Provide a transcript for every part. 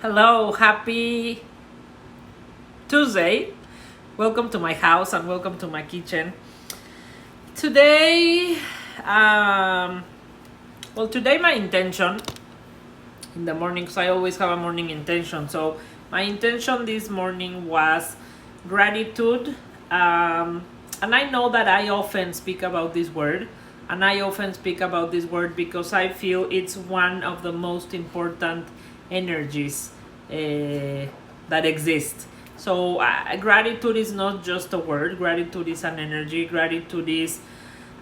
Hello, happy Tuesday. Welcome to my house and welcome to my kitchen. Today, today my intention in the morning, because I always have a morning intention. So my intention this morning was gratitude. And I know that I often speak about this word, and I often speak about this word because I feel it's one of the most important energies that exist. So gratitude is not just a word. Gratitude is an energy. Gratitude is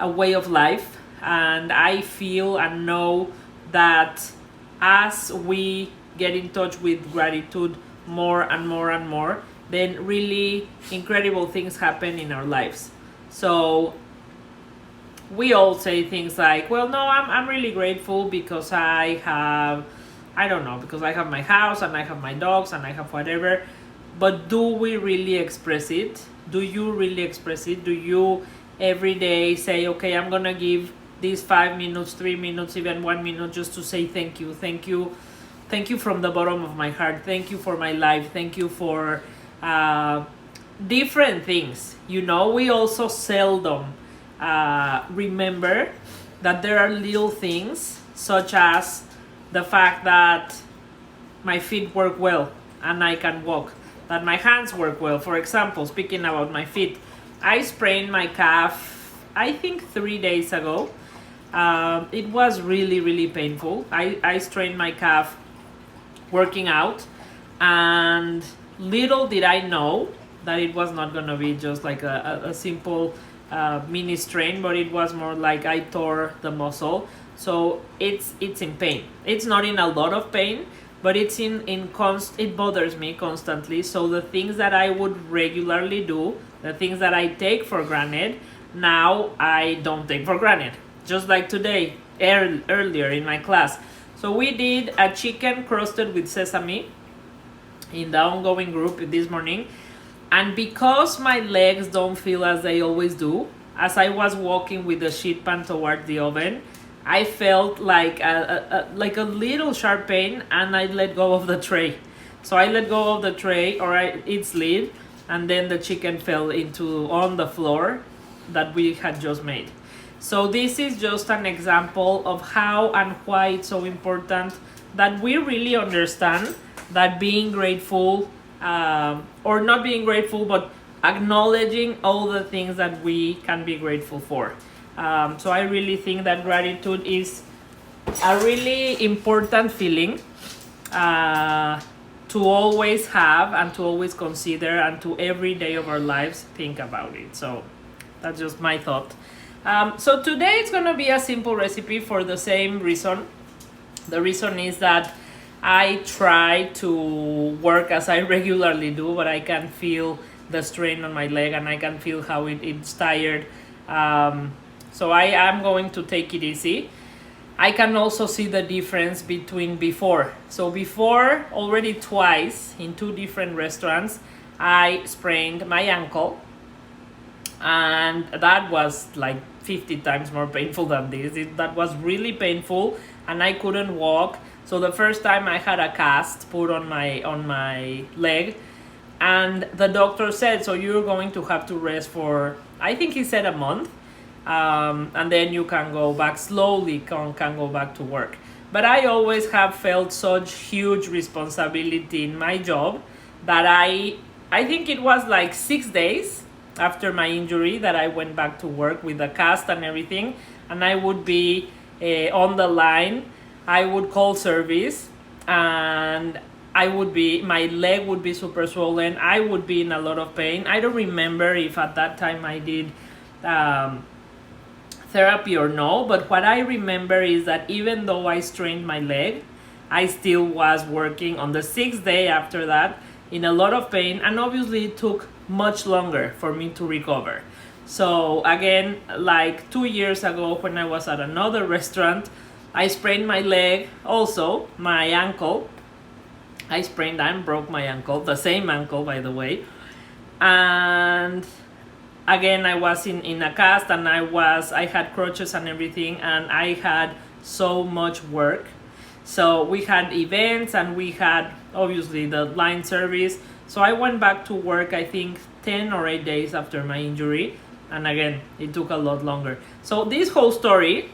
a way of life. And I feel and know that as we get in touch with gratitude more and more and more, then really incredible things happen in our lives. So we all say things like, well, no, I'm really grateful because because I have my house and I have my dogs and I have whatever. But do we really express it? Do you really express it? Do you every day say, okay, I'm gonna give these 5 minutes, 3 minutes, even 1 minute just to say thank you, thank you, thank you from the bottom of my heart, thank you for my life, thank you for different things. We also seldom remember that there are little things, such as the fact that my feet work well and I can walk, that my hands work well. For example, speaking about my feet, I sprained my calf, I think 3 days ago. It was really, really painful. I strained my calf working out, and little did I know that it was not going to be just like a simple mini strain, but it was more like I tore the muscle. So it's in pain. It's not in a lot of pain, but it's it bothers me constantly. So the things that I would regularly do, the things that I take for granted, now I don't take for granted. Just like today, earlier in my class. So we did a chicken crusted with sesame in the ongoing group this morning. And because my legs don't feel as they always do, as I was walking with the sheet pan toward the oven, I felt like a little sharp pain, and I let go of the tray. So I let go of the tray, or it slid, and then the chicken fell on the floor that we had just made. So this is just an example of how and why it's so important that we really understand that being grateful, or not being grateful, but acknowledging all the things that we can be grateful for. So I really think that gratitude is a really important feeling to always have and to always consider, and to every day of our lives think about it. So that's just my thought. So today it's going to be a simple recipe for the same reason. The reason is that I try to work as I regularly do, but I can feel the strain on my leg, and I can feel how it's tired. So I am going to take it easy. I can also see the difference between before. So before, already twice in 2 different restaurants, I sprained my ankle, and that was like 50 times more painful than this. That was really painful, and I couldn't walk. So the first time I had a cast put on my leg, and the doctor said, so you're going to have to rest for, I think he said, a month, and then you can go back slowly, can go back to work. But I always have felt such huge responsibility in my job that I think it was like 6 days after my injury that I went back to work with the cast and everything, and I would be on the line. I would call service, and my leg would be super swollen. I would be in a lot of pain. I don't remember if at that time I did therapy or no, but what I remember is that even though I strained my leg, I still was working on the 6th day after that in a lot of pain, and obviously it took much longer for me to recover. So again, like 2 years ago when I was at another restaurant, I sprained my leg, also my ankle. I sprained and broke my ankle, the same ankle, by the way. And again, I was in a cast, and I had crutches and everything, and I had so much work. So we had events and we had obviously the line service. So I went back to work, I think 10 or 8 days after my injury. And again, it took a lot longer. So this whole story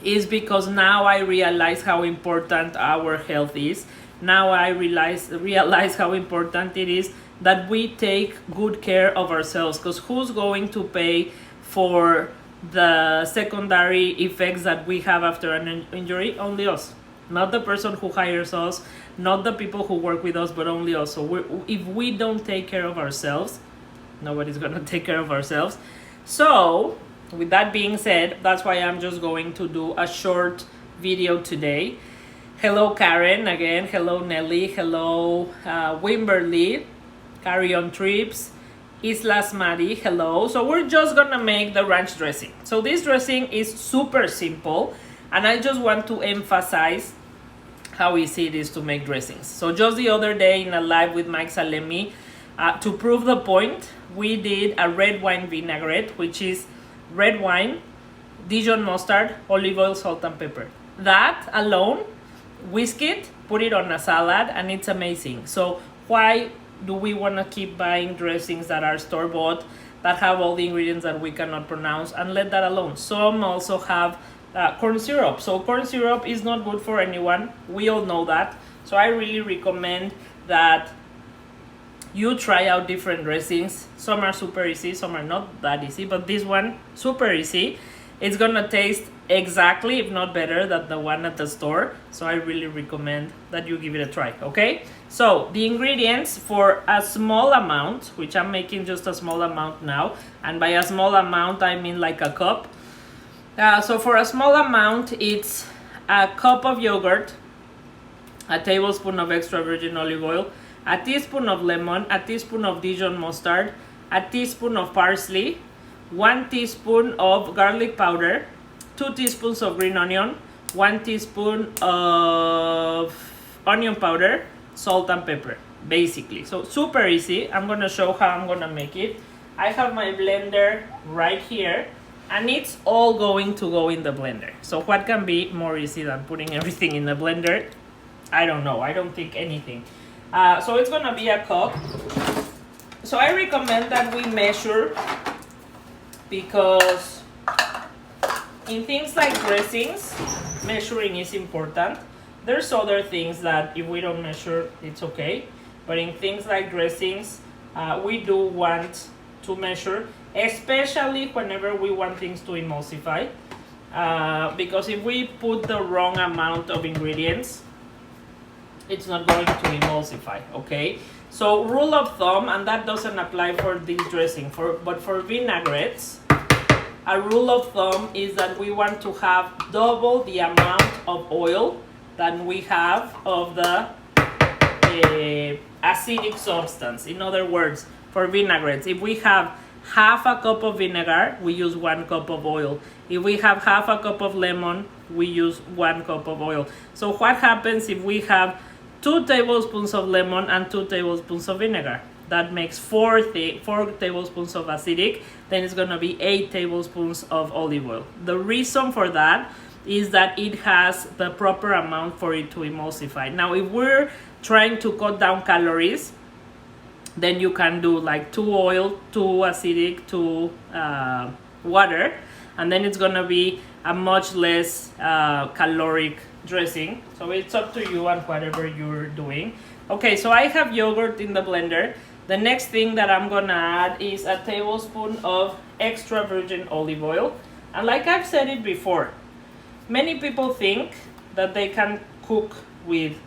is because now I realize how important our health is. Now I realize how important it is that we take good care of ourselves, because who's going to pay for the secondary effects that we have after an injury? Only us. Not the person who hires us, not the people who work with us, but only us. So if we don't take care of ourselves, nobody's gonna take care of ourselves. So with that being said, that's why I'm just going to do a short video today. Hello Karen again, hello Nelly, hello Wimberly, Carry On Trips, Islas Mari, hello. So we're just gonna make the ranch dressing. So this dressing is super simple, and I just want to emphasize how easy it is to make dressings. So just the other day in a live with Mike Salemi, to prove the point, we did a red wine vinaigrette, which is red wine, Dijon mustard, olive oil, salt and pepper. That alone, whisk it, put it on a salad, and it's amazing. So why do we want to keep buying dressings that are store-bought, that have all the ingredients that we cannot pronounce, and let that alone? Some also have corn syrup. So corn syrup is not good for anyone. We all know that. So I really recommend that you try out different dressings. Some are super easy, some are not that easy, but this one, super easy. It's gonna taste exactly, if not better, than the one at the store. So I really recommend that you give it a try, okay? So the ingredients for a small amount, which I'm making just a small amount now, and by a small amount, I mean like a cup. So for a small amount, it's a cup of yogurt, a tablespoon of extra virgin olive oil, a teaspoon of lemon, a teaspoon of Dijon mustard, a teaspoon of parsley, 1 teaspoon of garlic powder, 2 teaspoons of green onion, 1 teaspoon of onion powder, salt and pepper, basically. So super easy. I'm gonna show how I'm gonna make it. I have my blender right here, and it's all going to go in the blender. So what can be more easy than putting everything in the blender? I don't know. I don't think anything. So it's gonna be a cup. So I recommend that we measure, because in things like dressings, measuring is important. There's other things that if we don't measure, it's okay. But in things like dressings, we do want to measure, especially whenever we want things to emulsify. Because if we put the wrong amount of ingredients, it's not going to emulsify, okay? So rule of thumb, and that doesn't apply for this dressing, but for vinaigrettes, a rule of thumb is that we want to have double the amount of oil than we have of the acidic substance. In other words, for vinaigrettes, if we have half a cup of vinegar, we use 1 cup of oil. If we have half a cup of lemon, we use 1 cup of oil. So what happens if we have 2 tablespoons of lemon and 2 tablespoons of vinegar? That makes 4 tablespoons of acidic. Then it's gonna be 8 tablespoons of olive oil. The reason for that is that it has the proper amount for it to emulsify. Now, if we're trying to cut down calories, then you can do like 2 oil, 2 acidic, 2 water, and then it's gonna be a much less caloric dressing. So it's up to you and whatever you're doing. Okay, so I have yogurt in the blender. The next thing that I'm gonna add is a tablespoon of extra virgin olive oil. And like I've said it before, many people think that they can cook with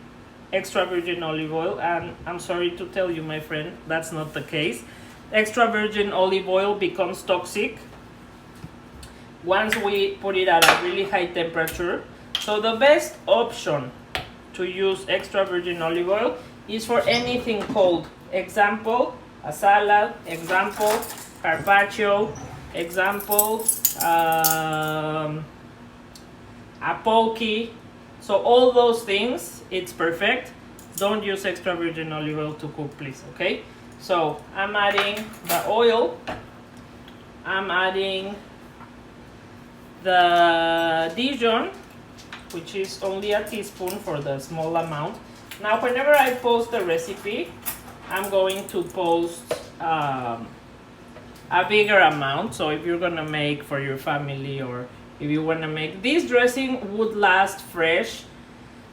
extra virgin olive oil, and I'm sorry to tell you, my friend, that's not the case. Extra virgin olive oil becomes toxic once we put it at a really high temperature. So the best option to use extra virgin olive oil is for anything cold. Example, a salad. Example, carpaccio. Example, a poke. So all those things, it's perfect. Don't use extra virgin olive oil to cook, please, okay? So I'm adding the oil. I'm adding the Dijon. which is only a teaspoon for the small amount. Now, whenever I post the recipe, I'm going to post a bigger amount. So if you're gonna make for your family, or if you wanna make, this dressing would last fresh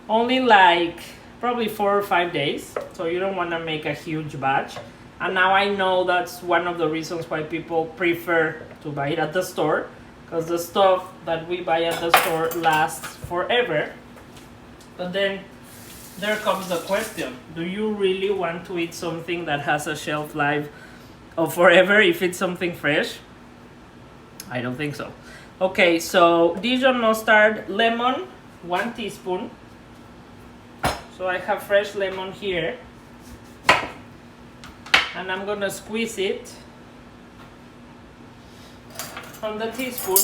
only like probably 4 or 5 days. So you don't wanna make a huge batch. And now I know that's one of the reasons why people prefer to buy it at the store, because the stuff that we buy at the store lasts forever. But then there comes the question, do you really want to eat something that has a shelf life of forever if it's something fresh? I don't think so. Okay, so Dijon mustard, lemon, 1 teaspoon. So I have fresh lemon here. And I'm gonna squeeze it on the teaspoon.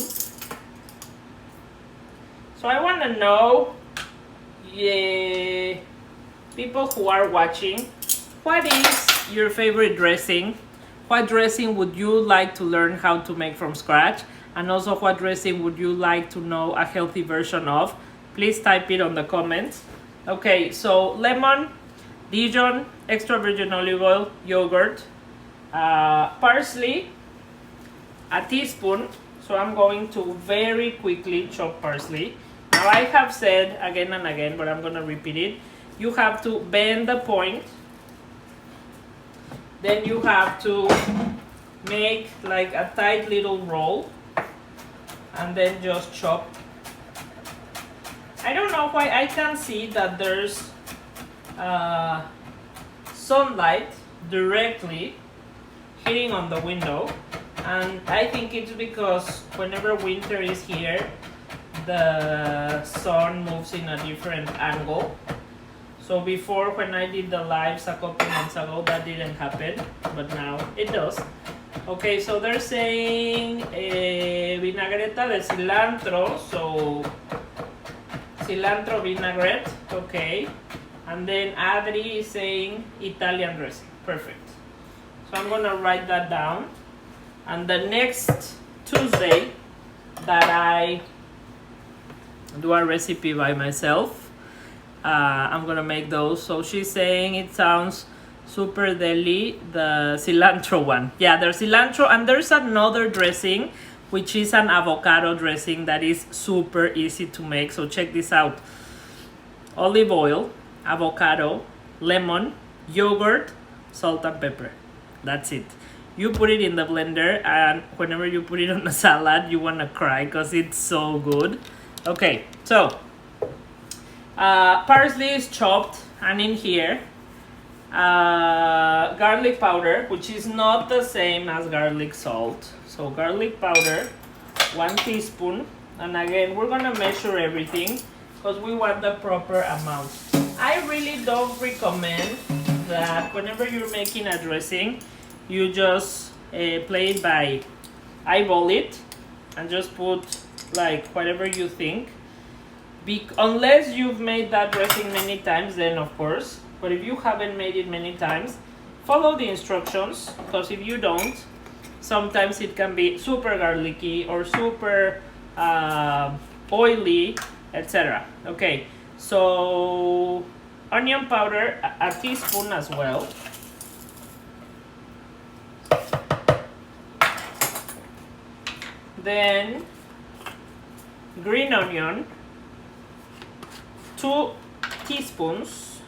So I wanna know, people who are watching, what is your favorite dressing? What dressing would you like to learn how to make from scratch? And also, what dressing would you like to know a healthy version of? Please type it on the comments. Okay, so lemon, Dijon, extra virgin olive oil, yogurt, parsley, a teaspoon. So I'm going to very quickly chop parsley. Now I have said again and again, but I'm gonna repeat it. You have to bend the point. Then you have to make like a tight little roll and then just chop. I don't know why I can see that there's sunlight directly hitting on the window, and I think it's because whenever winter is here, the sun moves in a different angle. So before, when I did the lives a couple months ago, that didn't happen, but now it does. Okay, so they're saying vinagreta de cilantro, so cilantro vinaigrette, okay. And then Adri is saying Italian dressing, perfect. So I'm gonna write that down. And the next Tuesday that I do a recipe by myself, I'm gonna make those. So she's saying it sounds super deli, the cilantro one. Yeah, there's cilantro, and there's another dressing, which is an avocado dressing that is super easy to make. So check this out. Olive oil, avocado, lemon, yogurt, salt and pepper. That's it. You put it in the blender, and whenever you put it on a salad, you wanna cry because it's so good. Okay, so parsley is chopped, and in here, garlic powder, which is not the same as garlic salt. So garlic powder, 1 teaspoon, and again, we're gonna measure everything because we want the proper amount. I really don't recommend that whenever you're making a dressing, you just play it by eyeball it and just put like whatever you think. Unless you've made that dressing many times, then of course. But if you haven't made it many times, follow the instructions, because if you don't, sometimes it can be super garlicky or super oily, etc. Okay, so onion powder, a teaspoon as well. Then green onion, 2 teaspoons.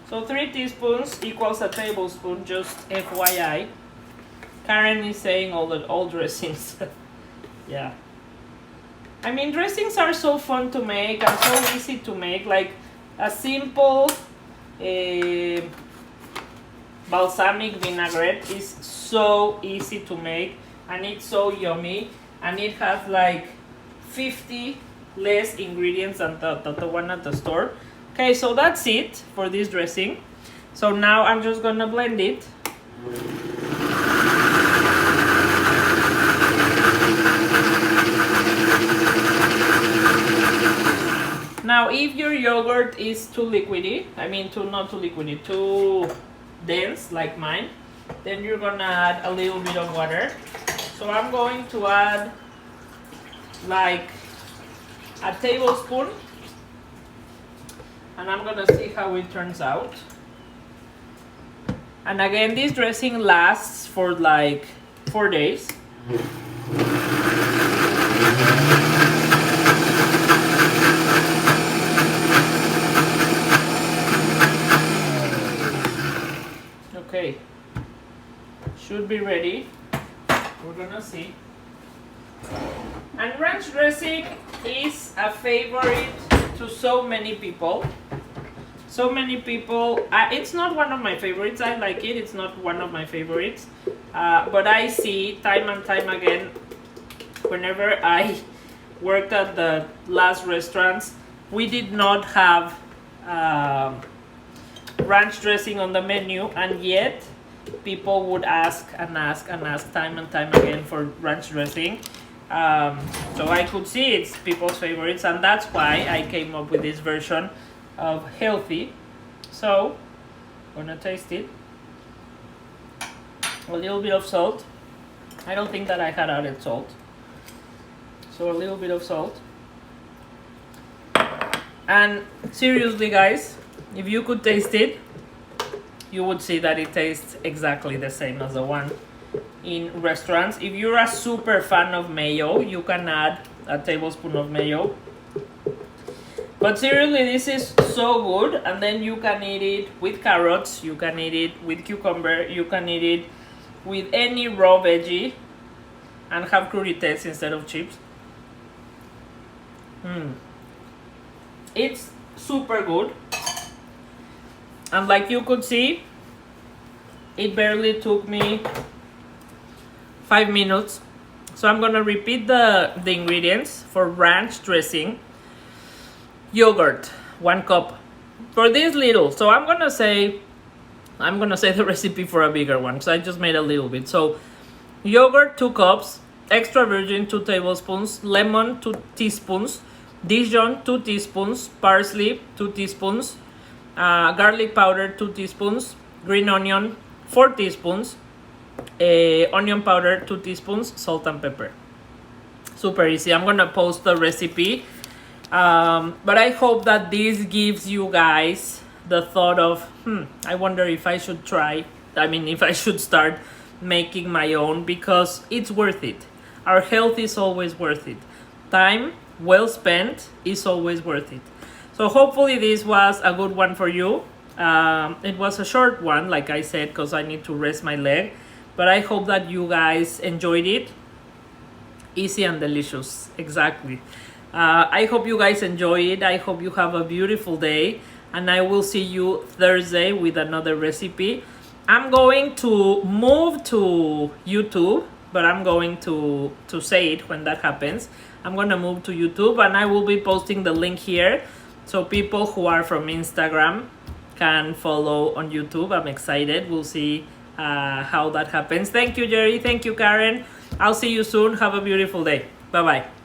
So 3 teaspoons equals a tablespoon, just FYI. Karen is saying all dressings. Yeah. I mean, dressings are so fun to make and so easy to make. Like a simple balsamic vinaigrette is so easy to make, and it's so yummy, and it has like 50 less ingredients than the one at the store. Okay, so that's it for this dressing. So now I'm just gonna blend it. Now, if your yogurt is too liquidy, too dense like mine, then you're gonna add a little bit of water. So I'm going to add like a tablespoon, and I'm gonna see how it turns out. And again, this dressing lasts for like 4 days. Okay, should be ready. We're gonna see. And ranch dressing is a favorite to so many people. So many people, it's not one of my favorites. I like it, it's not one of my favorites. But I see time and time again, whenever I worked at the last restaurants, we did not have ranch dressing on the menu, and yet people would ask and ask and ask time and time again for ranch dressing. So I could see it's people's favorites, and that's why I came up with this version of healthy. So I'm gonna taste it. A little bit of salt. I don't think that I had added salt, so a little bit of salt. And seriously guys, if you could taste it, you would see that it tastes exactly the same as the one in restaurants. If you're a super fan of mayo, you can add a tablespoon of mayo. But seriously, this is so good. And then you can eat it with carrots, you can eat it with cucumber, you can eat it with any raw veggie and have crudités instead of chips. It's super good. And like you could see, it barely took me 5 minutes. So I'm gonna repeat the ingredients for ranch dressing. Yogurt, 1 cup. For this little, so I'm gonna say the recipe for a bigger one, because I just made a little bit. So yogurt, 2 cups, extra virgin, 2 tablespoons, lemon, 2 teaspoons, Dijon, 2 teaspoons, parsley, 2 teaspoons, garlic powder, 2 teaspoons, green onion, 4 teaspoons, onion powder, 2 teaspoons, salt and pepper. Super easy. I'm gonna post the recipe. But I hope that this gives you guys the thought of, I wonder if I should if I should start making my own, because it's worth it. Our health is always worth it. Time well spent is always worth it. So hopefully this was a good one for you. It was a short one, like I said, because I need to rest my leg. But I hope that you guys enjoyed it. Easy and delicious, exactly. I hope you guys enjoy it. I hope you have a beautiful day, and I will see you Thursday with another recipe. I'm going to move to YouTube, but I'm going to say it when that happens. I'm going to move to YouTube, and I will be posting the link here so people who are from Instagram can follow on YouTube. I'm excited. We'll see how that happens. Thank you, Jerry. Thank you, Karen. I'll see you soon. Have a beautiful day. Bye-bye.